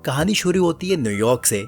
कहानी शुरू होती है न्यूयॉर्क से,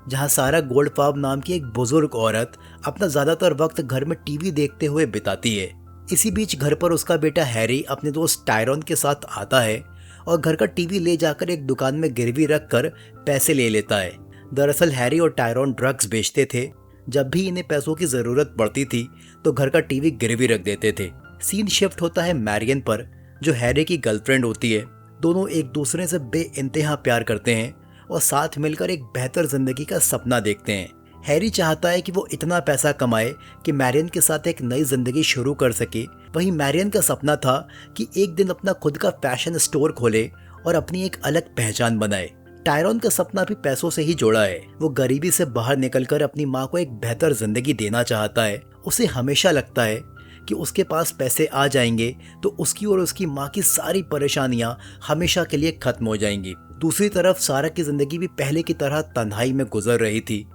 जहां सारा गोल्डफार्ब नाम की एक बुजुर्ग औरत अपना ज्यादातर वक्त घर में टीवी देखते हुए बिताती है। इसी बीच घर पर उसका बेटा हैरी अपने दोस्त टायरॉन के साथ आता है और घर का टीवी ले जाकर एक दुकान में गिरवी रख कर पैसे ले लेता है। दरअसल हैरी और टायरॉन ड्रग्स बेचते थे। जब भी इन्हें पैसों की जरूरत पड़ती थी तो घर का टीवी गिरवी रख देते थे। सीन शिफ्ट होता है मैरियन पर, जो हैरी की गर्लफ्रेंड होती है। दोनों एक दूसरे से बेइंतहा प्यार करते हैं और साथ मिलकर एक बेहतर जिंदगी का सपना देखते हैं। हैरी चाहता है कि वो इतना पैसा कमाए कि मैरियन के साथ एक नई जिंदगी शुरू कर सके। वहीं मैरियन का सपना था कि एक दिन अपना खुद का फैशन स्टोर खोले और अपनी एक अलग पहचान बनाए। टायरॉन का सपना भी पैसों से ही जुड़ा है। वो गरीबी से बाहर निकलकर अपनी माँ को एक बेहतर जिंदगी देना चाहता है। उसे हमेशा लगता है कि उसके पास पैसे आ जाएंगे तो उसकी और उसकी माँ की सारी परेशानियां हमेशा के लिए खत्म हो जाएंगी। दूसरी तरफ सारा की जिंदगी भी पहले की तरह तन्हाई में गुजर रही थी।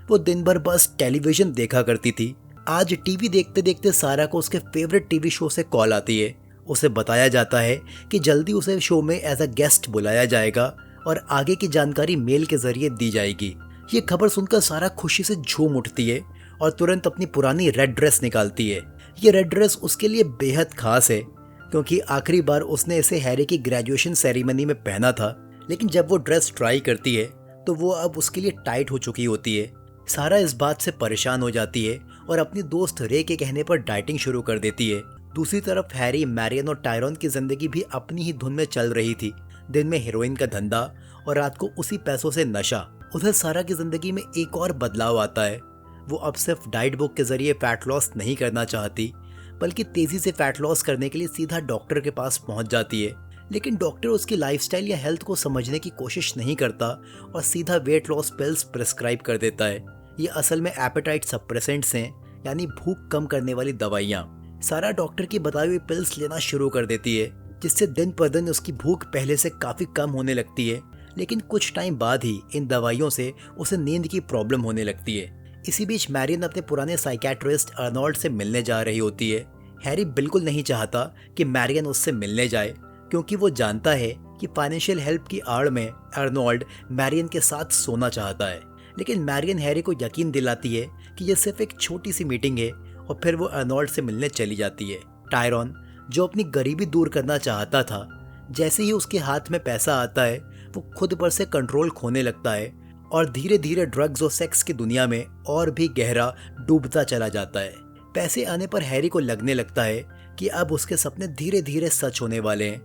वो दिन भर बस टेलीविजन देखा करती थी। आज टीवी देखते देखते सारा को उसके फेवरेट टीवी शो से कॉल आती है। उसे बताया जाता है कि जल्दी उसे शो में एज अ गेस्ट बुलाया जाएगा और आगे की जानकारी मेल के जरिए दी जाएगी। ये खबर सुनकर सारा खुशी से झूम उठती है और तुरंत अपनी पुरानी रेड ड्रेस निकालती है। ये रेड ड्रेस उसके लिए बेहद खास है क्योंकि आखिरी बार उसने इसे हैरी की ग्रेजुएशन सेरेमनी में पहना था। लेकिन जब वो ड्रेस ट्राई करती है तो वो अब उसके लिए टाइट हो चुकी होती है। सारा इस बात से परेशान हो जाती है और अपनी दोस्त रे के कहने पर डाइटिंग शुरू कर देती है। दूसरी तरफ हैरी, मैरियन और टायरॉन की जिंदगी भी अपनी ही धुन में चल रही थी। दिन में हीरोइन का धंधा और रात को उसी पैसों से नशा। उधर सारा की जिंदगी में एक और बदलाव आता है। वो अब सिर्फ डाइट बुक के जरिए फैट लॉस नहीं करना चाहती, बल्कि तेजी से फैट लॉस करने के लिए सीधा डॉक्टर के पास पहुंच जाती है। लेकिन डॉक्टर उसकी लाइफस्टाइल या हेल्थ को समझने की कोशिश नहीं करता और सीधा वेट लॉस पिल्स प्रिस्क्राइब कर देता है। ये असल में एपेटाइट सप्रेसेंट्स हैं, यानी भूख कम करने वाली दवाइयाँ। सारा डॉक्टर की बताई हुई पिल्स लेना शुरू कर देती है, जिससे दिन पर दिन उसकी भूख पहले से काफी कम होने लगती है। लेकिन कुछ टाइम बाद ही इन दवाइयों से उसे नींद की प्रॉब्लम होने लगती है। इसी बीच मैरियन अपने पुराने साइकियाट्रिस्ट अर्नोल्ड से मिलने जा रही होती है। हैरी बिल्कुल नहीं चाहता कि मैरियन उससे मिलने जाए, क्योंकि वो जानता है कि फाइनेंशियल हेल्प की आड़ में अर्नोल्ड मैरियन के साथ सोना चाहता है। लेकिन मैरियन हैरी को यकीन दिलाती है कि यह सिर्फ एक छोटी सी मीटिंग है और फिर वो अर्नोल्ड से मिलने चली जाती है। टायरॉन, जो अपनी गरीबी दूर करना चाहता था, जैसे ही उसके हाथ में पैसा आता है वो खुद पर से कंट्रोल खोने लगता है और धीरे धीरे ड्रग्स और सेक्स की दुनिया में और भी गहरा डूबता चला जाता है। पैसे आने पर हैरी को लगने लगता है कि अब उसके सपने धीरे धीरे सच होने वाले हैं।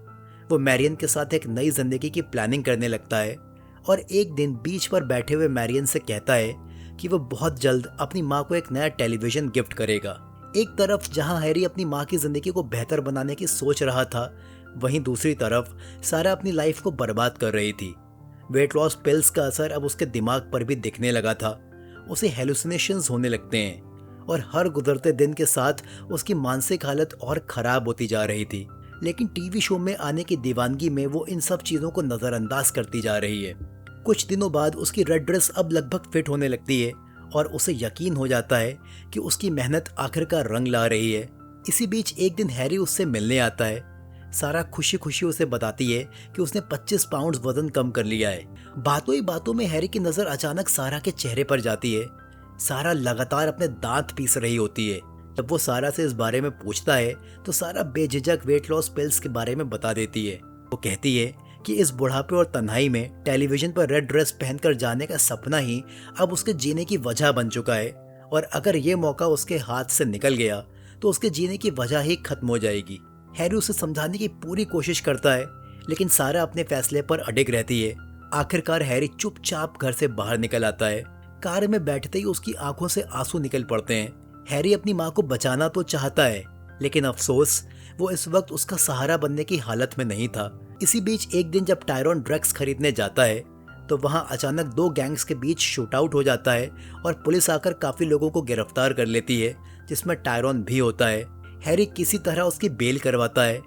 वो मैरियन के साथ एक नई जिंदगी की प्लानिंग करने लगता है और एक दिन बीच पर बैठे हुए मैरियन से कहता है कि वो बहुत जल्द अपनी माँ को एक नया टेलीविजन गिफ्ट करेगा। एक तरफ जहाँ हैरी अपनी माँ की जिंदगी को बेहतर बनाने की सोच रहा था, वहीं दूसरी तरफ सारा अपनी लाइफ को बर्बाद कर रही थी। वेट लॉस पिल्स का असर अब उसके दिमाग पर भी दिखने लगा था। उसे हेलुसिनेशंस होने लगते हैं और हर गुजरते दिन के साथ उसकी मानसिक हालत और खराब होती जा रही थी। लेकिन टीवी शो में आने की दीवानगी में वो इन सब चीजों को नजरअंदाज करती जा रही है। कुछ दिनों बाद उसकी रेड ड्रेस अब लगभग फिट होने लगती है और उसे यकीन हो जाता है कि उसकी मेहनत आखिरकार रंग ला रही है। इसी बीच एक दिन हैरी उससे मिलने आता है। सारा खुशी खुशी उसे बताती है कि उसने 25 पाउंड वजन कम कर लिया है। बातों ही बातों में हैरी की नजर अचानक सारा के चेहरे पर जाती है। सारा लगातार अपने दांत पीस रही होती है। जब वो सारा से इस बारे में पूछता है तो सारा बेझिझक वेट लॉस पिल्स के बारे में बता देती है। वो कहती है कि इस बुढ़ापे और तन्हाई में टेलीविजन पर रेड ड्रेस पहनकर जाने का सपना ही अब उसके जीने की वजह बन चुका है और अगर ये मौका उसके हाथ से निकल गया तो उसके जीने की वजह ही खत्म हो जाएगी। हैरी उसे समझाने की पूरी कोशिश करता है, लेकिन सारा अपने फैसले पर अडिग रहती है। आखिरकार हैरी चुपचाप घर से बाहर निकल आता है। कार में बैठते ही उसकी आंखों से आंसू निकल पड़ते हैं। हैरी अपनी माँ को बचाना तो चाहता है, लेकिन अफसोस वो इस वक्त उसका सहारा बनने की हालत में नहीं था। इसी बीच एक दिन जब टायरॉन ड्रग्स खरीदने जाता है तो वहाँ अचानक दो गैंग्स के बीच शूट आउट हो जाता है और पुलिस आकर काफी लोगों को गिरफ्तार कर लेती है, जिसमें टायरॉन भी होता है। हैरी किसी तरह उसकी बेल करवाता है,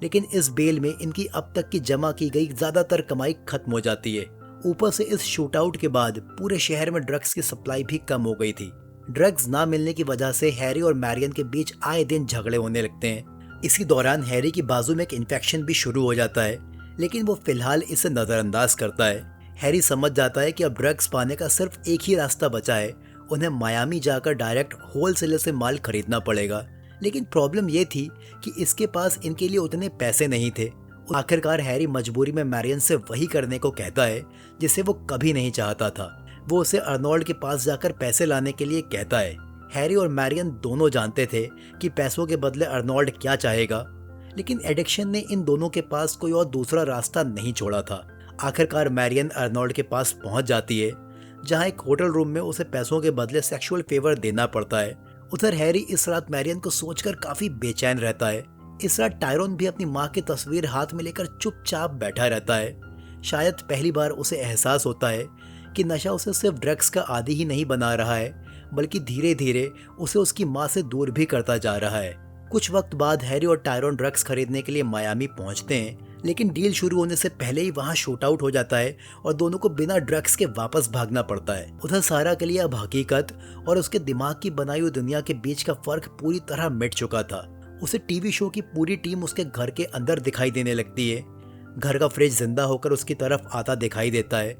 लेकिन इस बेल में इनकी अब तक की जमा की गई ज्यादातर कमाई खत्म हो जाती है। ऊपर से इस शूट आउट के बाद पूरे शहर में ड्रग्स की सप्लाई भी कम हो गई थी। ड्रग्स ना मिलने की वजह से हैरी और मैरियन के बीच आए दिन झगड़े होने लगते हैं। इसी दौरान हैरी की बाजू में एक इन्फेक्शन भी शुरू हो जाता है, लेकिन वो फिलहाल इसे नजरअंदाज करता है। हैरी समझ जाता है कि अब ड्रग्स पाने का सिर्फ एक ही रास्ता बचा है, उन्हें मायामी जाकर डायरेक्ट होलसेलर से माल खरीदना पड़ेगा। लेकिन प्रॉब्लम ये थी कि इसके पास इनके लिए उतने पैसे नहीं थे। आखिरकार हैरी मजबूरी में मैरियन से वही करने को कहता है जिसे वो कभी नहीं चाहता था। वो उसे अर्नोल्ड के पास जाकर पैसे लाने के लिए कहता है। हैरी और मैरियन दोनों जानते थे कि पैसों के बदले अर्नोल्ड क्या चाहेगा, लेकिन एडिक्शन ने इन दोनों के पास कोई और दूसरा रास्ता नहीं छोड़ा था। आखिरकार मैरियन अर्नोल्ड के पास पहुंच जाती है, जहां एक होटल रूम में उसे पैसों के बदले सेक्सुअल फेवर देना पड़ता है। उधर हैरी इस रात मैरियन को सोचकर काफी बेचैन रहता है। इस रात टायरोन भी अपनी माँ की तस्वीर हाथ में लेकर चुपचाप बैठा रहता है। शायद पहली बार उसे एहसास होता है कि नशा उसे सिर्फ ड्रग्स का आदी ही नहीं बना रहा है, बल्कि धीरे धीरे उसे उसकी माँ से दूर भी करता जा रहा है। कुछ वक्त बाद हैरी और टायरोन ड्रग्स खरीदने के लिए मायामी पहुंचते हैं, लेकिन डील शुरू होने से पहले ही वहां शूट आउट हो जाता है और दोनों को बिना ड्रग्स के वापस भागना पड़ता है। उधर सारा के लिए अब हकीकत और उसके दिमाग की बनाई हुई दुनिया के बीच का फर्क पूरी तरह मिट चुका था। उसे टीवी शो की पूरी टीम उसके घर के अंदर दिखाई देने लगती है। घर का फ्रिज जिंदा होकर उसकी तरफ आता दिखाई देता है।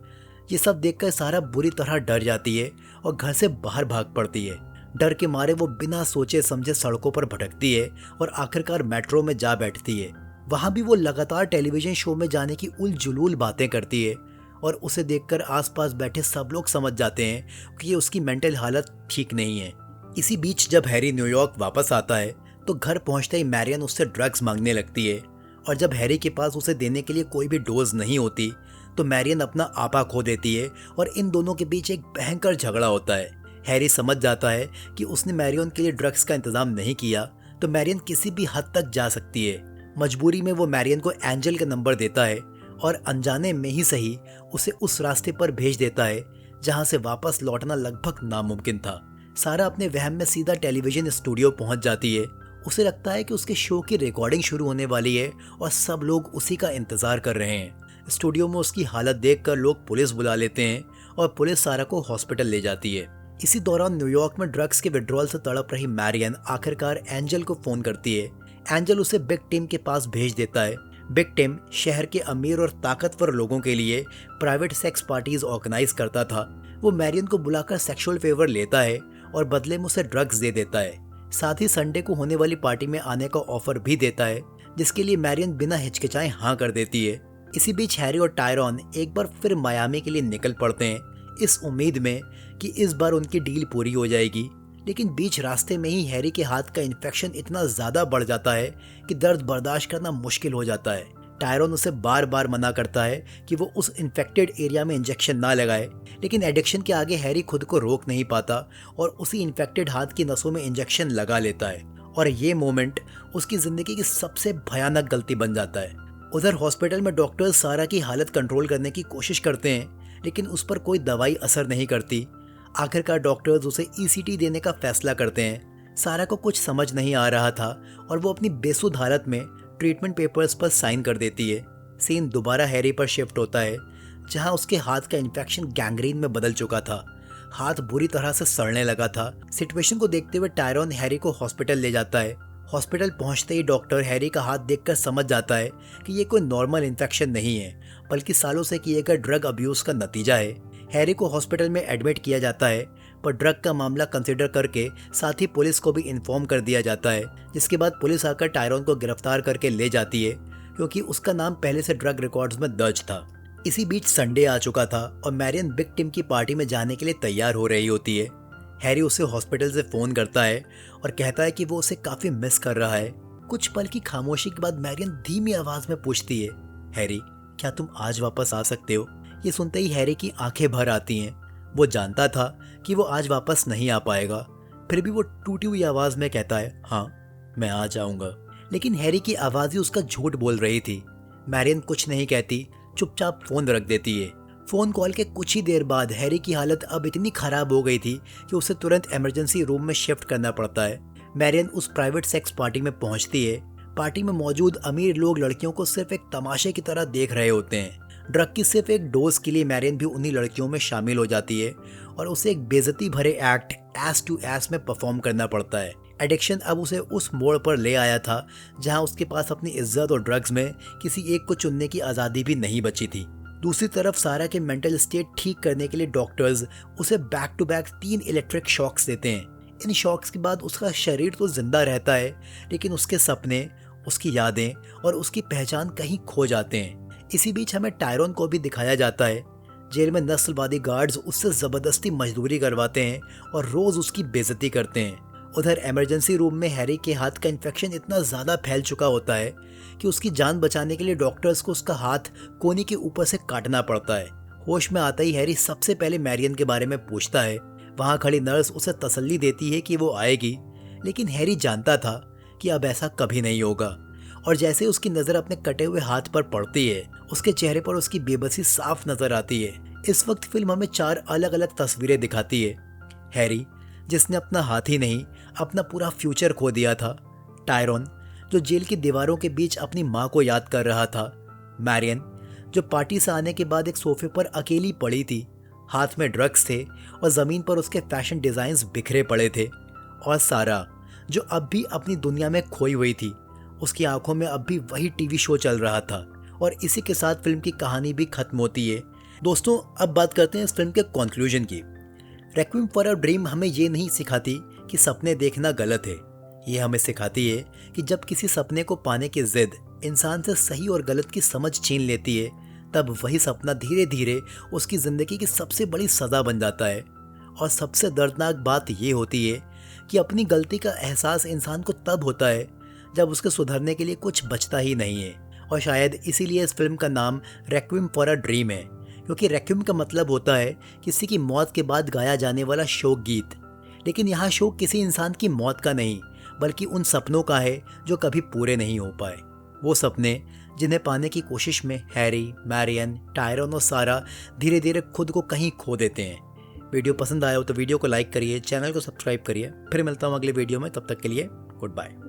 ये सब देखकर सारा बुरी तरह डर जाती है और घर से बाहर भाग पड़ती है। डर के मारे वो बिना सोचे समझे सड़कों पर भटकती है और आखिरकार मेट्रो में जा बैठती है। वहां भी वो लगातार टेलीविजन शो में जाने की उलझुलूल बातें करती है और उसे देखकर आसपास बैठे सब लोग समझ जाते हैं कि ये उसकी मेंटल हालत ठीक नहीं है। इसी बीच जब हैरी न्यूयॉर्क वापस आता है तो घर पहुंचते ही मैरियन उससे ड्रग्स मांगने लगती है, और जब हैरी के पास उसे देने के लिए कोई भी डोज नहीं होती तो मैरियन अपना आपा खो देती है और इन दोनों के बीच एक भयंकर झगड़ा होता है। हैरी समझ जाता है कि उसने मैरियन के लिए ड्रग्स का इंतजाम नहीं किया तो मैरियन किसी भी हद तक जा सकती है। मजबूरी में वो मैरियन को एंजल का नंबर देता है और अनजाने में ही सही उसे उस रास्ते पर भेज देता है जहां से वापस लौटना लगभग नामुमकिन था। सारा अपने वहम में सीधा टेलीविजन स्टूडियो पहुंच जाती है। उसे लगता है कि उसके शो की रिकॉर्डिंग शुरू होने वाली है और सब लोग उसी का इंतजार कर रहे हैं। स्टूडियो में उसकी हालत देखकर लोग पुलिस बुला लेते हैं और पुलिस सारा को हॉस्पिटल ले जाती है। इसी दौरान न्यूयॉर्क में ड्रग्स के विड्रॉल से तड़प रही मैरियन आखिरकार एंजल को फोन करती है। एंजल उसे बिग टिम के पास भेज देता है। बिग टिम शहर के अमीर और ताकतवर लोगों के लिए प्राइवेट सेक्स पार्टीज ऑर्गेनाइज करता था। वो मैरियन को बुलाकर सेक्सुअल फेवर लेता है और बदले में उसे ड्रग्स दे देता है। साथ ही संडे को होने वाली पार्टी में आने का ऑफर भी देता है, जिसके लिए मैरियन बिना हिचकिचाए हाँ कर देती है। इसी बीच हैरी और टायरॉन एक बार फिर मायामी के लिए निकल पड़ते हैं, इस उम्मीद में कि इस बार उनकी डील पूरी हो जाएगी। लेकिन बीच रास्ते में ही हैरी के हाथ का इन्फेक्शन इतना ज्यादा बढ़ जाता है कि दर्द बर्दाश्त करना मुश्किल हो जाता है। टायरॉन उसे बार बार मना करता है कि वो उस इन्फेक्टेड एरिया में इंजेक्शन ना लगाए, लेकिन एडिक्शन के आगे हैरी खुद को रोक नहीं पाता और उसी इन्फेक्टेड हाथ की नसों में इंजेक्शन लगा लेता है। और ये मोमेंट उसकी जिंदगी की सबसे भयानक गलती बन जाता है। उधर हॉस्पिटल में डॉक्टर्स सारा की हालत कंट्रोल करने की कोशिश करते हैं, लेकिन उस पर कोई दवाई असर नहीं करती। आखिरकार डॉक्टर्स उसे ईसीटी देने का फैसला करते हैं। सारा को कुछ समझ नहीं आ रहा था और वो अपनी बेसुध हालत में ट्रीटमेंट पेपर्स पर साइन कर देती है। सीन दोबारा हैरी पर शिफ्ट होता है, जहां उसके हाथ का इन्फेक्शन गैंग्रीन में बदल चुका था। हाथ बुरी तरह से सड़ने लगा था। सिचुएशन को देखते हुए टायरॉन हैरी को हॉस्पिटल ले जाता है। हॉस्पिटल पहुंचते ही डॉक्टर हैरी का हाथ देखकर समझ जाता है कि ये कोई नॉर्मल इन्फेक्शन नहीं है, बल्कि सालों से किए गए ड्रग अब्यूज का नतीजा है। हैरी को हॉस्पिटल में एडमिट किया जाता है, पर ड्रग का मामला कंसिडर करके साथ ही पुलिस को भी इन्फॉर्म कर दिया जाता है, जिसके बाद पुलिस आकर टायरॉन को गिरफ्तार करके ले जाती है, क्योंकि उसका नाम पहले से ड्रग रिकॉर्ड्स में दर्ज था। इसी बीच संडे आ चुका था और मैरियन बिग टिम की पार्टी में जाने के लिए तैयार हो रही होती है। हैरी उसे हॉस्पिटल से फोन करता है और कहता है कि वो उसे काफी मिस कर रहा है। कुछ पल की खामोशी के बाद मैरियन धीमी आवाज में पूछती है, हैरी क्या तुम आज वापस आ सकते हो? ये सुनते ही हैरी की आंखें भर आती हैं। वो जानता था कि वो आज वापस नहीं आ पाएगा, फिर भी वो टूटी हुई आवाज में कहता है, हाँ मैं आ जाऊंगा। लेकिन हैरी की आवाज ही उसका झूठ बोल रही थी। मैरियन कुछ नहीं कहती, चुपचाप फोन रख देती है। फोन कॉल के कुछ ही देर बाद हैरी की हालत अब इतनी खराब हो गई थी कि उसे तुरंत इमरजेंसी रूम में शिफ्ट करना पड़ता है। मैरियन उस प्राइवेट सेक्स पार्टी में पहुंचती है। पार्टी में मौजूद अमीर लोग लड़कियों को सिर्फ एक तमाशे की तरह देख रहे होते हैं। ड्रग की सिर्फ एक डोज के लिए मैरियन भी उन्हीं लड़कियों में शामिल हो जाती है और उसे एक बेइज्जती भरे एक्ट एस टू एस में परफॉर्म करना पड़ता है। एडिक्शन अब उसे उस मोड़ पर ले आया था जहां उसके पास अपनी इज्जत और ड्रग्स में किसी एक को चुनने की आज़ादी भी नहीं बची थी। दूसरी तरफ सारा के मेंटल स्टेट ठीक करने के लिए डॉक्टर्स उसे back to back 3 electric shocks देते हैं। इन शॉक्स के बाद उसका शरीर तो जिंदा रहता है, लेकिन उसके सपने, उसकी यादें और उसकी पहचान कहीं खो जाते हैं। इसी बीच हमें टायरॉन को भी दिखाया जाता है। जेल में नस्लवादी गार्ड्स उससे ज़बरदस्ती मजदूरी करवाते हैं और रोज़ उसकी बेइज्जती करते हैं। उधर इमरजेंसी रूम में हैरी के हाथ का इन्फेक्शन इतना ज़्यादा फैल चुका होता है कि उसकी जान बचाने के लिए डॉक्टर्स को उसका हाथ कोनी के ऊपर से काटना पड़ता है। होश में आता ही हैरी सबसे पहले मैरियन के बारे में पूछता है। वहाँ खड़ी नर्स उसे तसल्ली देती है कि वो आएगी, लेकिन हैरी जानता था कि अब ऐसा कभी नहीं होगा। और जैसे उसकी नज़र अपने कटे हुए हाथ पर पड़ती है, उसके चेहरे पर उसकी बेबसी साफ नजर आती है। इस वक्त फिल्म हमें 4 अलग अलग तस्वीरें दिखाती है। हैरी जिसने अपना हाथ ही नहीं अपना पूरा फ्यूचर खो दिया था, टायरॉन जो जेल की दीवारों के बीच अपनी माँ को याद कर रहा था, मैरियन जो पार्टी से आने के बाद एक सोफे पर अकेली पड़ी थी, हाथ में ड्रग्स थे और ज़मीन पर उसके फैशन डिज़ाइंस बिखरे पड़े थे, और सारा जो अब भी अपनी दुनिया में खोई हुई थी। उसकी आंखों में अब भी वही टीवी शो चल रहा था। और इसी के साथ फिल्म की कहानी भी खत्म होती है। दोस्तों, अब बात करते हैं इस फिल्म के कंक्लूजन की। रेक्विएम फॉर अ ड्रीम हमें ये नहीं सिखाती कि सपने देखना गलत है। ये हमें सिखाती है कि जब किसी सपने को पाने की जिद इंसान से सही और गलत की समझ छीन लेती है, तब वही सपना धीरे धीरे उसकी ज़िंदगी की सबसे बड़ी सज़ा बन जाता है। और सबसे दर्दनाक बात ये होती है कि अपनी गलती का एहसास इंसान को तब होता है जब उसके सुधरने के लिए कुछ बचता ही नहीं है। और शायद इसीलिए इस फिल्म का नाम रेक्विएम फॉर अ ड्रीम है, क्योंकि रेक्विएम का मतलब होता है किसी की मौत के बाद गाया जाने वाला शोक गीत। लेकिन यहाँ शोक किसी इंसान की मौत का नहीं, बल्कि उन सपनों का है जो कभी पूरे नहीं हो पाए। वो सपने जिन्हें पाने की कोशिश में हैरी, मैरियन, टायरॉन और सारा धीरे धीरे खुद को कहीं खो देते हैं। वीडियो पसंद आया हो तो वीडियो को लाइक करिए, चैनल को सब्सक्राइब करिए। फिर मिलता हूँ अगले वीडियो में, तब तक के लिए गुड बाय।